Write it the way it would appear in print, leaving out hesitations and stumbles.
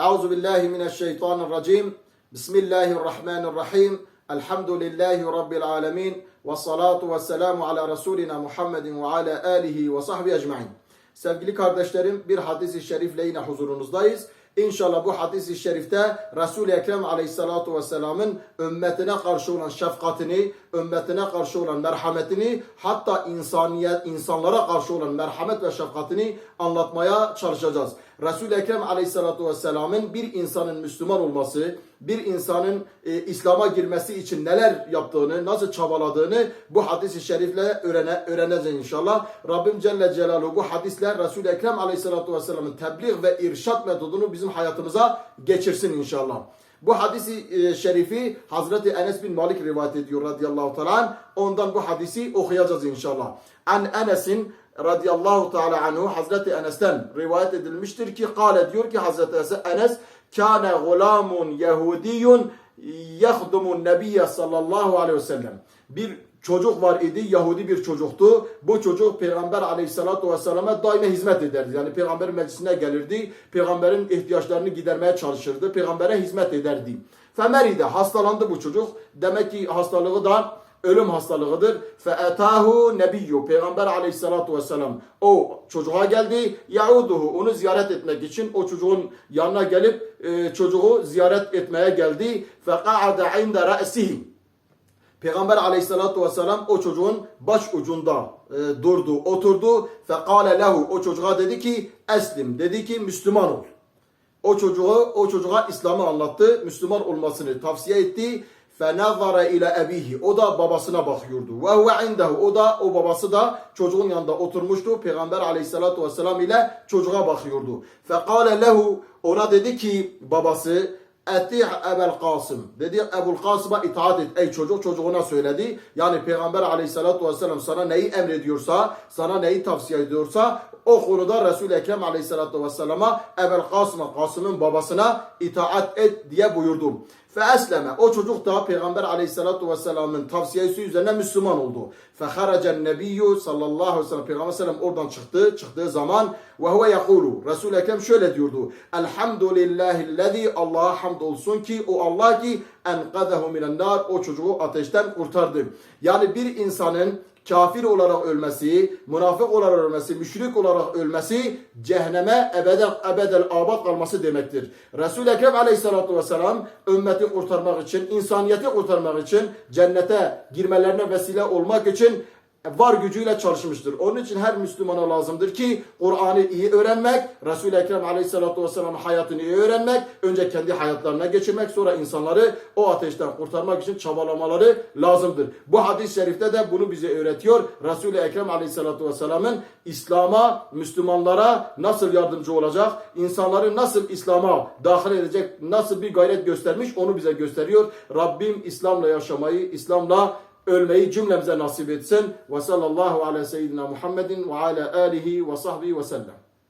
Euzu billahi mineşşeytanirracim. Bismillahirrahmanirrahim. Elhamdülillahi Rabbil alemin. Ve salatu ve selamu ala Resulina Muhammedin ve ala alihi ve sahbihi ecmain. Sevgili kardeşlerim, bir hadis-i şerifle yine huzurunuzdayız. İnşallah bu hadis-i şerifte Resul-i Ekrem aleyhissalatu vesselamın ümmetine karşı olan şefkatini, ümmetine karşı olan merhametini, hatta insanlara karşı olan merhamet ve şefkatini anlatmaya çalışacağız. Resul-i Ekrem aleyhissalatu vesselamın bir insanın Müslüman olması, bir insanın İslam'a girmesi için neler yaptığını, nasıl çabaladığını bu hadis-i şerifle öğreneceğiz inşallah. Rabbim Celle Celaluhu bu hadisler Resul-i Ekrem aleyhissalatu vesselamın tebliğ ve irşat metodunu bizim hayatımıza geçirsin inşallah. Bu hadisi şerifi Hazreti Enes bin Malik rivayet ediyor radıyallahu teala. Ondan bu hadisi okuyacağız inşallah. An Enes'in radıyallahu teala anhu, Hazreti Enes'ten rivayet edilmiştir ki kâle, diyor ki Hazreti Enes, kâne gulâmun yehudiyun yahdumun nebiyye sallallahu aleyhi ve sellem. Bir çocuk var idi, Yahudi bir çocuktu. Bu çocuk Peygamber aleyhissalatu vesselam'a daima hizmet ederdi. Yani Peygamberin meclisine gelirdi, Peygamberin ihtiyaçlarını gidermeye çalışırdı, Peygamber'e hizmet ederdi. Femeride, hastalandı bu çocuk. Demek ki hastalığı da ölüm hastalığıdır. Fe'etahu nebiyyu, Peygamber aleyhissalatu vesselam o çocuğa geldi. Yauduhu, onu ziyaret etmek için o çocuğun yanına gelip çocuğu ziyaret etmeye geldi. Feqa'ade inde ra'sihi, Peygamber aleyhissalatu vesselam o çocuğun baş ucunda durdu, oturdu. Fekale lehu, o çocuğa dedi ki eslim, dedi ki Müslüman ol. O çocuğa İslam'ı anlattı, Müslüman olmasını tavsiye etti. Fenazara ile ebihi, o da babasına bakıyordu. Ve huve indehu, o babası da çocuğun yanında oturmuştu. Peygamber aleyhissalatu vesselam ile çocuğa bakıyordu. Fekale lehu, ona dedi ki babası, Etih Ebel Kasım, dedi Ebul Kasım'a itaat et ey çocuk. Çocuğuna söyledi. Yani Peygamber aleyhissalatu vesselam sana neyi emrediyorsa, sana neyi tavsiye ediyorsa o konuda Resul-i Ekrem aleyhissalatu vesselama Ebel Kasım'a, Kasım'ın babasına itaat et diye buyurdu. Feesleme, o çocuk da Peygamber aleyhissalatu vesselamın tavsiyesi üzerine Müslüman oldu. Feharacen nebiyyü sallallahu aleyhi ve sellem, Peygamber sellem oradan çıktığı zaman ve huve yekulu, Resul-i Ekrem şöyle diyordu. Elhamdülillahillezî, Allah'a hamdolsun ki o Allah ki enqazehu minen nar, o çocuğu ateşten kurtardı. Yani bir insanın kafir olarak ölmesi, münafık olarak ölmesi, müşrik olarak ölmesi cehenneme ebedel abad kalması demektir. Resul-i Ekrem aleyhissalatu vesselam ümmeti kurtarmak için, insaniyeti kurtarmak için, cennete girmelerine vesile olmak için var gücüyle çalışmıştır. Onun için her Müslümana lazımdır ki Kur'an'ı iyi öğrenmek, Resul-i Ekrem aleyhissalatu vesselam'ın hayatını iyi öğrenmek, önce kendi hayatlarına geçirmek, sonra insanları o ateşten kurtarmak için çabalamaları lazımdır. Bu hadis-i şerifte de bunu bize öğretiyor. Resul-i Ekrem aleyhissalatu vesselam'ın İslam'a, Müslümanlara nasıl yardımcı olacak, insanları nasıl İslam'a dahil edecek, nasıl bir gayret göstermiş onu bize gösteriyor. Rabbim İslam'la yaşamayı, İslam'la ölmeyi cümlemize nasip etsin. Ve sallallahu ala seyyidina Muhammedin ve ala alihi ve sahbihi ve sellem.